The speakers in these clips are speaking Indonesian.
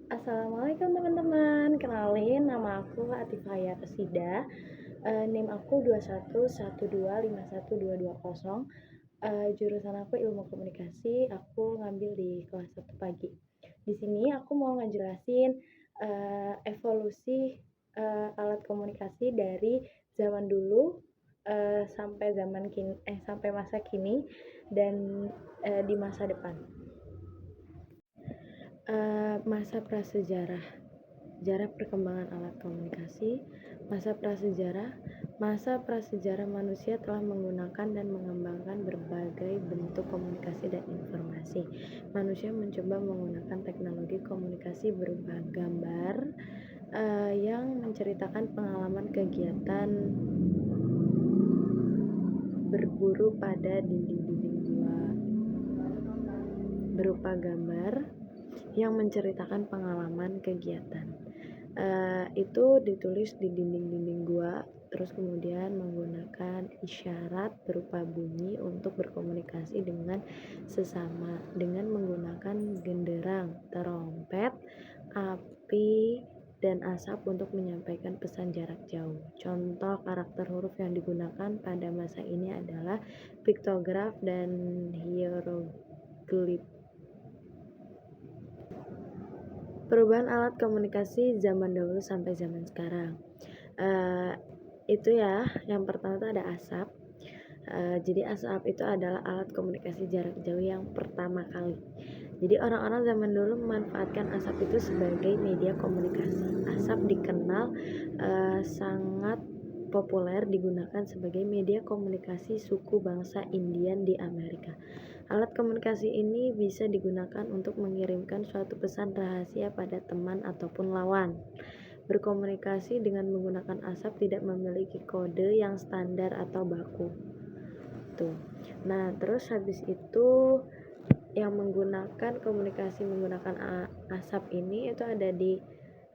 Assalamualaikum teman-teman, kenalin nama aku Atifaya Resida. NIM aku 2112512220. Jurusan aku Ilmu Komunikasi, aku ngambil di kelas 1 pagi. Di sini aku mau ngejelasin evolusi alat komunikasi dari zaman dulu sampai masa kini dan di masa depan. Masa prasejarah, sejarah perkembangan alat komunikasi. Masa prasejarah manusia telah menggunakan dan mengembangkan berbagai bentuk komunikasi dan informasi. Manusia mencoba menggunakan teknologi komunikasi berupa gambar yang menceritakan pengalaman kegiatan berburu pada dinding-dinding gua, berupa gambar yang menceritakan pengalaman kegiatan. Itu ditulis di dinding-dinding gua, terus kemudian menggunakan isyarat berupa bunyi untuk berkomunikasi dengan sesama dengan menggunakan genderang, trompet, api, dan asap untuk menyampaikan pesan jarak jauh. Contoh karakter huruf yang digunakan pada masa ini adalah piktograf dan hieroglif. Perubahan alat komunikasi zaman dahulu sampai zaman sekarang. Itu ya, yang pertama itu ada asap. Jadi asap itu adalah alat komunikasi jarak jauh yang pertama kali. Jadi orang-orang zaman dulu memanfaatkan asap itu sebagai media komunikasi. Asap dikenal sangat populer digunakan sebagai media komunikasi suku bangsa Indian di Amerika. Alat komunikasi ini bisa digunakan untuk mengirimkan suatu pesan rahasia pada teman ataupun lawan. Berkomunikasi dengan menggunakan asap tidak memiliki kode yang standar atau baku. Tuh. Nah, terus habis itu yang menggunakan komunikasi menggunakan asap ini itu ada di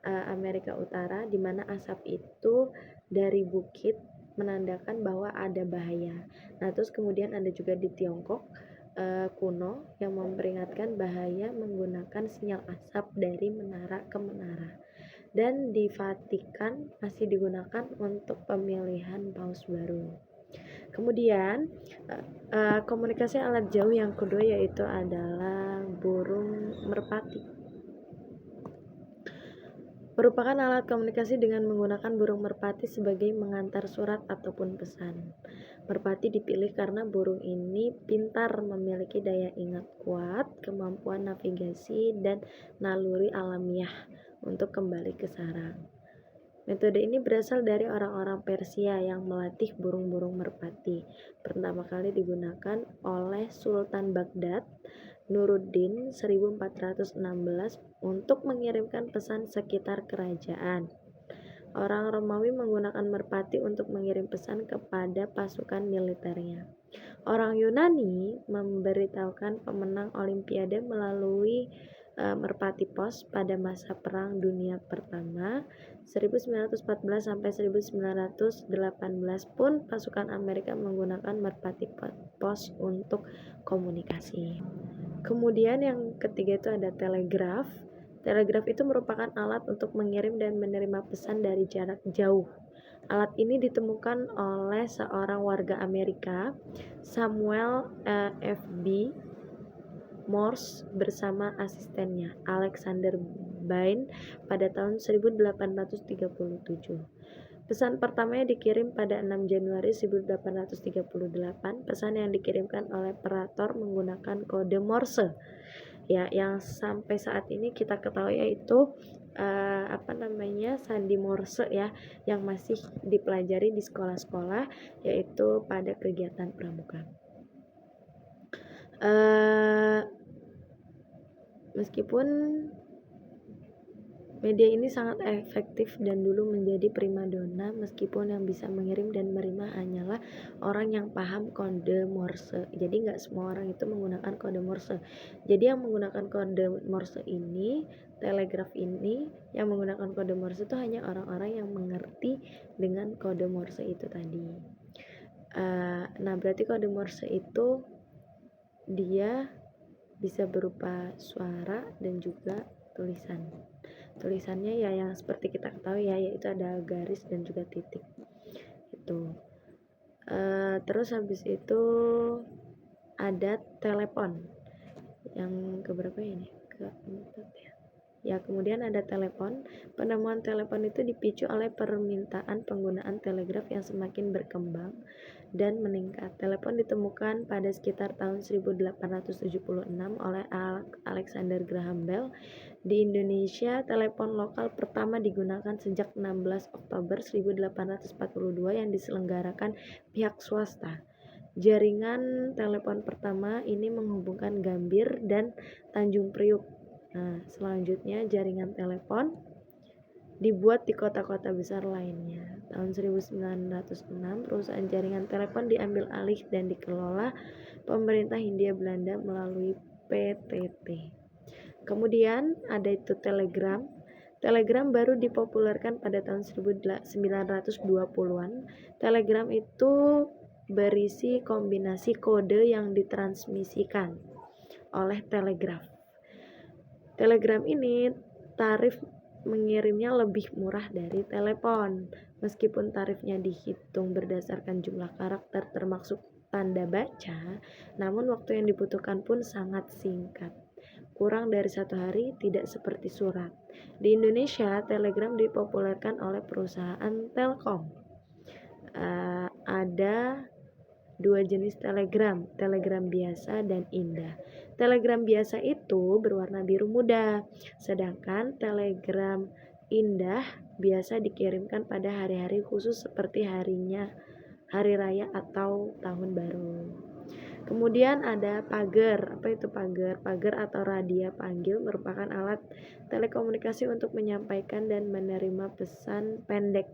Amerika Utara, di mana asap itu dari bukit menandakan bahwa ada bahaya. Nah, terus kemudian ada juga di Tiongkok kuno yang memperingatkan bahaya menggunakan sinyal asap dari menara ke menara. Dan di Vatikan masih digunakan untuk pemilihan paus baru. Kemudian komunikasi alat jauh yang kedua yaitu adalah burung merpati. Merupakan alat komunikasi dengan menggunakan burung merpati sebagai mengantar surat ataupun pesan. Merpati dipilih karena burung ini pintar, memiliki daya ingat kuat, kemampuan navigasi, dan naluri alamiah untuk kembali ke sarang. Metode ini berasal dari orang-orang Persia yang melatih burung-burung merpati. Pertama kali digunakan oleh Sultan Baghdad Nuruddin 1416 untuk mengirimkan pesan sekitar kerajaan. Orang Romawi menggunakan merpati untuk mengirim pesan kepada pasukan militernya. Orang Yunani memberitahukan pemenang Olimpiade melalui merpati pos pada masa Perang Dunia Pertama 1914 sampai 1918 pun pasukan Amerika menggunakan merpati pos untuk komunikasi. Kemudian yang ketiga itu ada telegraf. Telegraf itu merupakan alat untuk mengirim dan menerima pesan dari jarak jauh. Alat ini ditemukan oleh seorang warga Amerika, Samuel F.B. Morse bersama asistennya, Alexander Bain, pada tahun 1837. Pesan pertamanya dikirim pada 6 Januari 1838. Pesan yang dikirimkan oleh operator menggunakan kode Morse. Ya, yang sampai saat ini kita ketahui yaitu sandi Morse ya, yang masih dipelajari di sekolah-sekolah yaitu pada kegiatan pramuka. Meskipun media ini sangat efektif dan dulu menjadi primadona, meskipun yang bisa mengirim dan menerima hanyalah orang yang paham kode Morse. Jadi nggak semua orang itu menggunakan kode Morse. Jadi yang menggunakan kode Morse ini, telegraf ini, yang menggunakan kode Morse itu hanya orang-orang yang mengerti dengan kode Morse itu tadi. Nah, berarti kode Morse itu dia bisa berupa suara dan juga tulisan. Tulisannya ya yang seperti kita ketahui ya, yaitu ada garis dan juga titik. Itu. Terus habis itu ada telepon. Yang keberapa ini? Keempat ya. Ya, kemudian ada telepon. Penemuan telepon itu dipicu oleh permintaan penggunaan telegraf yang semakin berkembang dan meningkat. Telepon ditemukan pada sekitar tahun 1876 oleh Alexander Graham Bell. Di Indonesia, telepon lokal pertama digunakan sejak 16 Oktober 1842 yang diselenggarakan pihak swasta. Jaringan telepon pertama ini menghubungkan Gambir dan Tanjung Priuk. Nah, selanjutnya jaringan telepon dibuat di kota-kota besar lainnya. Tahun 1906, perusahaan jaringan telepon diambil alih dan dikelola pemerintah Hindia Belanda melalui PTT. Kemudian ada itu telegram. Telegram baru dipopulerkan pada tahun 1920-an. Telegram itu berisi kombinasi kode yang ditransmisikan oleh telegraf. Telegram ini tarif mengirimnya lebih murah dari telepon. Meskipun tarifnya dihitung berdasarkan jumlah karakter termasuk tanda baca, namun waktu yang dibutuhkan pun sangat singkat. Kurang dari 1 hari, tidak seperti surat. Di Indonesia, telegram dipopulerkan oleh perusahaan Telkom. Ada 2 jenis telegram, telegram biasa dan indah. Telegram biasa itu berwarna biru muda, sedangkan telegram indah biasa dikirimkan pada hari-hari khusus seperti hari raya atau tahun baru. Kemudian ada pager. Apa itu pager? Pager atau radia panggil merupakan alat telekomunikasi untuk menyampaikan dan menerima pesan pendek.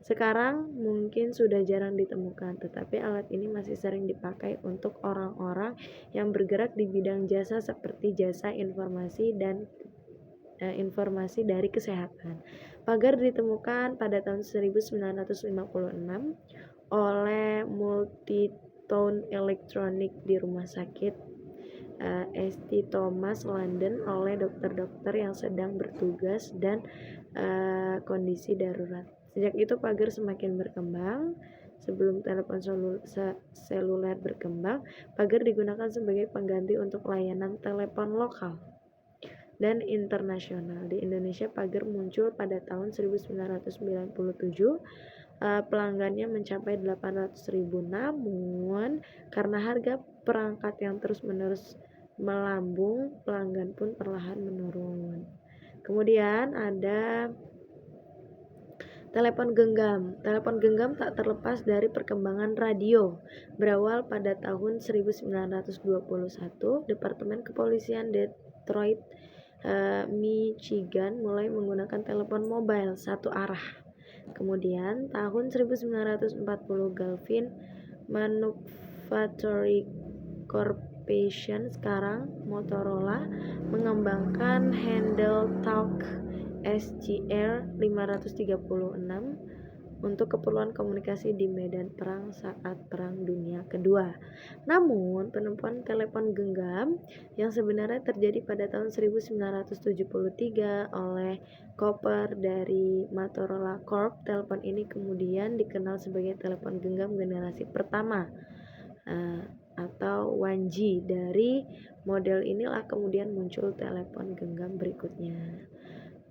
Sekarang mungkin sudah jarang ditemukan, tetapi alat ini masih sering dipakai untuk orang-orang yang bergerak di bidang jasa seperti jasa informasi dan informasi dari kesehatan. Pagar ditemukan pada tahun 1956 oleh Multitone Electronic di rumah sakit St. Thomas London oleh dokter-dokter yang sedang bertugas dan kondisi darurat. Sejak itu pagar semakin berkembang. Sebelum telepon seluler berkembang, pagar digunakan sebagai pengganti untuk layanan telepon lokal dan internasional. Di Indonesia, pagar muncul pada tahun 1997. Pelanggannya mencapai 800.000, namun karena harga perangkat yang terus-menerus melambung, pelanggan pun perlahan menurun. Kemudian ada telepon genggam. Telepon genggam tak terlepas dari perkembangan radio. Berawal pada tahun 1921, Departemen Kepolisian Detroit, Michigan mulai menggunakan telepon mobile satu arah. Kemudian tahun 1940, Galvin Manufacturing Corporation, sekarang Motorola, mengembangkan Handle Talk SGR 536 untuk keperluan komunikasi di medan perang saat Perang Dunia Kedua. Namun, penemuan telepon genggam yang sebenarnya terjadi pada tahun 1973 oleh Cooper dari Motorola Corp. Telepon ini kemudian dikenal sebagai telepon genggam generasi pertama atau 1G. Dari model inilah kemudian muncul telepon genggam berikutnya.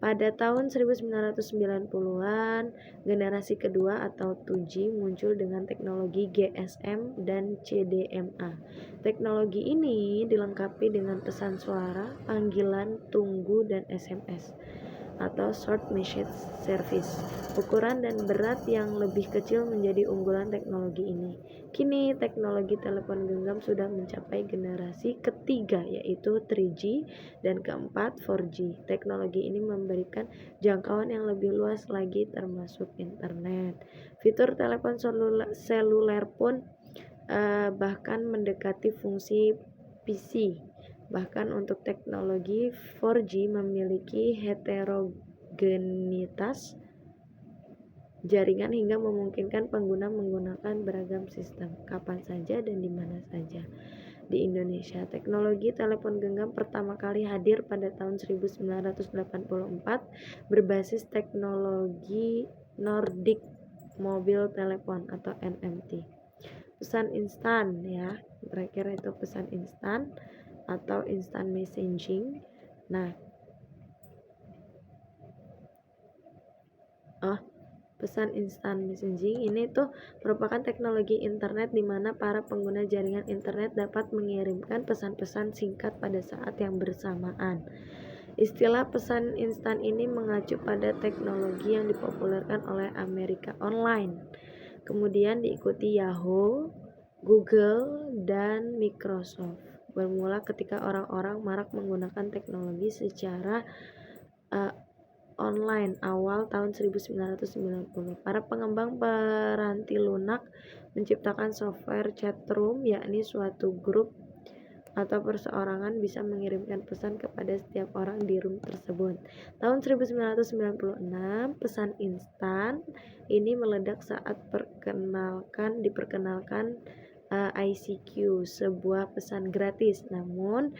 Pada tahun 1990-an, generasi kedua atau 2G muncul dengan teknologi GSM dan CDMA. Teknologi ini dilengkapi dengan pesan suara, panggilan, tunggu, dan SMS atau short message service. Ukuran dan berat yang lebih kecil menjadi unggulan teknologi ini. Kini teknologi telepon genggam sudah mencapai generasi ketiga, yaitu 3G, dan keempat 4G. Teknologi ini memberikan jangkauan yang lebih luas lagi termasuk internet. Fitur telepon seluler pun bahkan mendekati fungsi PC. Bahkan untuk teknologi 4G memiliki heterogenitas jaringan hingga memungkinkan pengguna menggunakan beragam sistem kapan saja dan di mana saja. di Indonesia. Teknologi telepon genggam pertama kali hadir pada tahun 1984 berbasis teknologi Nordic Mobile Telephone atau NMT. Pesan instan ya, terakhir itu pesan instan atau instant messaging. Nah, pesan instant messaging ini tuh merupakan teknologi internet di mana para pengguna jaringan internet dapat mengirimkan pesan-pesan singkat pada saat yang bersamaan. Istilah pesan instan ini mengacu pada teknologi yang dipopulerkan oleh Amerika Online. Kemudian diikuti Yahoo, Google, dan Microsoft. Bermula ketika orang-orang marak menggunakan teknologi secara online awal tahun 1990. Para pengembang peranti lunak menciptakan software chatroom, yakni suatu grup atau perseorangan bisa mengirimkan pesan kepada setiap orang di room tersebut. Tahun 1996, pesan instan ini meledak saat diperkenalkan ICQ, sebuah pesan gratis. Namun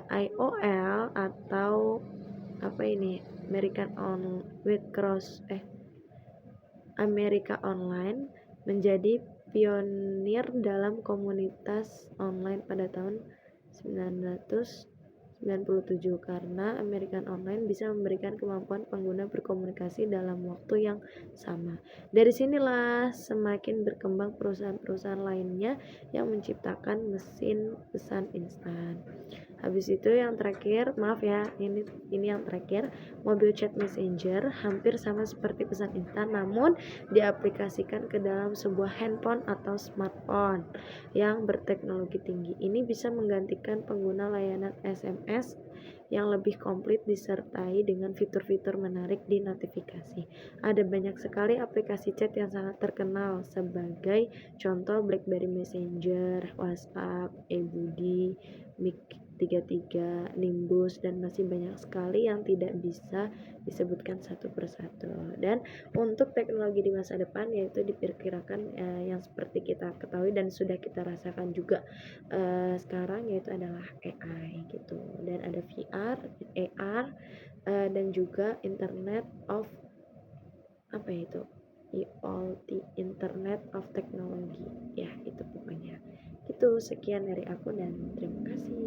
IOL atau Amerika Online menjadi pionir dalam komunitas online pada tahun 1997 karena American Online bisa memberikan kemampuan pengguna berkomunikasi dalam waktu yang sama. Dari sinilah semakin berkembang perusahaan-perusahaan lainnya yang menciptakan mesin pesan instan. Habis itu yang terakhir, maaf ya, ini yang terakhir, mobile chat messenger hampir sama seperti pesan instan namun diaplikasikan ke dalam sebuah handphone atau smartphone yang berteknologi tinggi. Ini bisa menggantikan pengguna layanan SMS yang lebih komplit disertai dengan fitur-fitur menarik di notifikasi. Ada banyak sekali aplikasi chat yang sangat terkenal sebagai contoh BlackBerry Messenger, WhatsApp, eBuddy, Mik33, Nimbus, dan masih banyak sekali yang tidak bisa disebutkan satu persatu. Dan untuk teknologi di masa depan yaitu diperkirakan yang seperti kita ketahui dan sudah kita rasakan juga sekarang yaitu adalah AI gitu, dan ada VR, AR, dan juga Internet of IoT, Internet of Technology ya, itu pokoknya. Itu sekian dari aku dan terima kasih.